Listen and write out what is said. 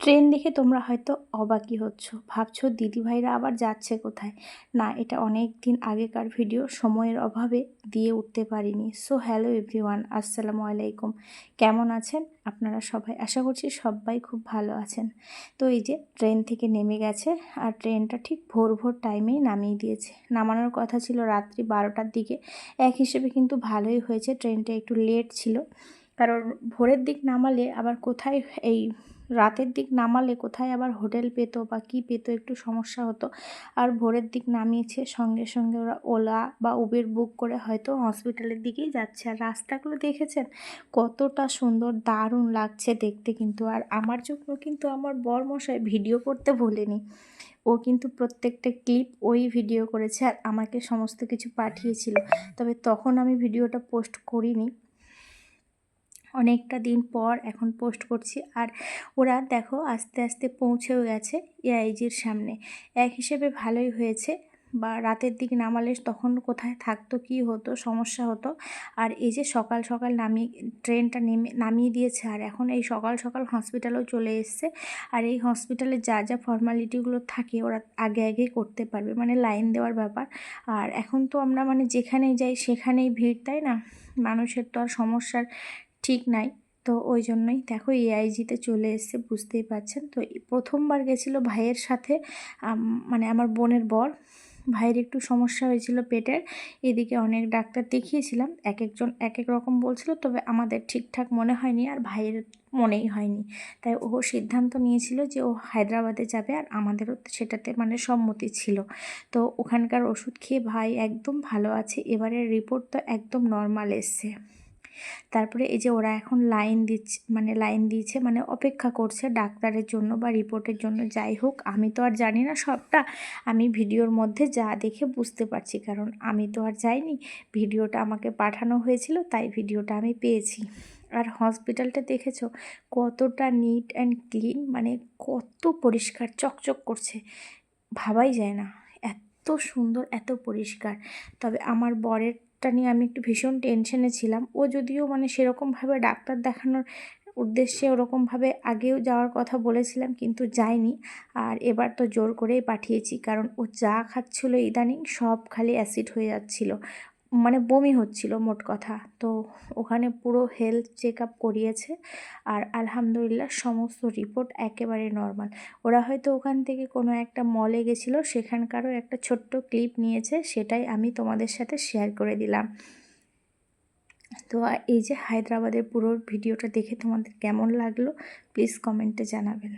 Train দেখে তোমরা হয়তো অবাকই হচ্ছ, ভাবছো দিদিভাইরা আবার যাচ্ছে কোথায়। না, এটা অনেক দিন আগেকার ভিডিও, সময়ের অভাবে দিয়ে উঠতে পারিনি। সো হ্যালো এভরিওয়ান, আসসালামু আলাইকুম। কেমন আছেন আপনারা সবাই? আশা করছি সবাই খুব ভালো আছেন। তো এই যে ট্রেন থেকে নেমে গেছে, আর ট্রেনটা ঠিক ভোর ভোর টাইমেই নামিয়ে দিয়েছে। নামানোর কথা ছিল রাত্রি 12টার দিকে। এক হিসেবে কিন্তু ভালোই হয়েছে, ট্রেনটা একটু লেট ছিল। কারণ ভোরের দিক নামালে আবার কোথায় এই রাতের দিক নামালে কোথায় আবার হোটেল পেতো বা কী পেতো, একটু সমস্যা হতো। আর ভোরের দিক নামিয়েছে, সঙ্গে সঙ্গে ওরা ওলা বা উবের বুক করে হয়তো হসপিটালের দিকেই যাচ্ছে। আর রাস্তাগুলো দেখেছেন কতটা সুন্দর, দারুণ লাগছে দেখতে কিন্তু। আর আমার জন্য কিন্তু আমার বরমশাই ভিডিও করতে ভোলেনি, ও কিন্তু প্রত্যেকটা ক্লিপ ওই ভিডিও করেছে আর আমাকে সমস্ত কিছু পাঠিয়েছিল। তবে তখন আমি ভিডিওটা পোস্ট করিনি, অনেকটা দিন পর এখন পোস্ট করছি। আর ওরা দেখো আস্তে আস্তে পৌঁছেও গেছে এআইজির সামনে। এক হিসেবে ভালোই হয়েছে, বা রাতের দিকে নামালে তখন কোথায় থাকতো, কী হতো, সমস্যা হতো। আর এই যে সকাল সকাল ট্রেনটা নামিয়ে দিয়েছে, আর এখন এই সকাল সকাল হসপিটালেও চলে এসছে। আর এই হসপিটালে যা যা ফর্মালিটিগুলো থাকে ওরা আগে আগে করতে পারবে, মানে লাইন দেওয়ার ব্যাপার। আর এখন তো আমরা মানে যেখানেই যাই সেখানেই ভিড়, তাই না? মানুষের তো আর সমস্যার ঠিক নাই। তো ওই জন্যই দেখো এআইজিতে চলে এসছে, বুঝতেই পারছেন। তো প্রথমবার গেছিলো ভাইয়ের সাথে, মানে আমার বোনের বর। ভাইয়ের একটু সমস্যা হয়েছিল পেটের, এদিকে অনেক ডাক্তার দেখিয়েছিলাম, এক একজন এক এক রকম বলছিল, তবে আমাদের ঠিকঠাক মনে হয়নি আর ভাইয়ের মনেই হয়নি। তাই ও সিদ্ধান্ত নিয়েছিল যে ও হায়দ্রাবাদে যাবে, আর আমাদেরও সেটাতে মানে সম্মতি ছিল। তো ওখানকার ওষুধ খেয়ে ভাই একদম ভালো আছে, এবারের রিপোর্ট তো একদম নর্মাল এসছে। তারপরে এই যে ওরা এখন লাইন দিয়েছে, মানে অপেক্ষা করছে ডাক্তারের জন্য বা রিপোর্টের জন্য। যাই হোক, আমি তো আর জানি না সবটা, আমি ভিডিওর মধ্যে যা দেখে বুঝতে পারছি, কারণ আমি তো আর যাইনি, ভিডিওটা আমাকে পাঠানো হয়েছিল, তাই ভিডিওটা আমি পেয়েছি। আর হসপিটালটা দেখেছো কতটা নিট অ্যান্ড ক্লিন, মানে কত পরিষ্কার চকচক করছে, ভাবাই যায় না এত সুন্দর, এত পরিষ্কার। তবে আমার বরেরটা নিয়ে আমি একটু ভীষণ টেনশনে ছিলাম। ও যদিও মানে সেরকমভাবে ডাক্তার দেখানোর উদ্দেশ্যে ওরকমভাবে আগেও যাওয়ার কথা বলেছিলাম, কিন্তু যায়নি। আর এবার তো জোর করেই পাঠিয়েছি, কারণ ও যা খাচ্ছিলো ইদানিং সব খালি অ্যাসিড হয়ে যাচ্ছিলো, মানে বমি হচ্ছিল মোট কথা। তো ওখানে পুরো হেলথ চেক আপ করিয়েছে, আর আলহামদুলিল্লাহ সমস্ত রিপোর্ট একেবারে নর্মাল। ওরা হয়তো ওখান থেকে কোনো একটা মলে গেছিলো, সেখানকারও একটা ছোট্ট ক্লিপ নিয়েছে, সেটাই আমি তোমাদের সাথে শেয়ার করে দিলাম। তো এই যে হায়দ্রাবাদের পুরো ভিডিওটা দেখে তোমাদের কেমন লাগলো প্লিজ কমেন্টে জানাবেন।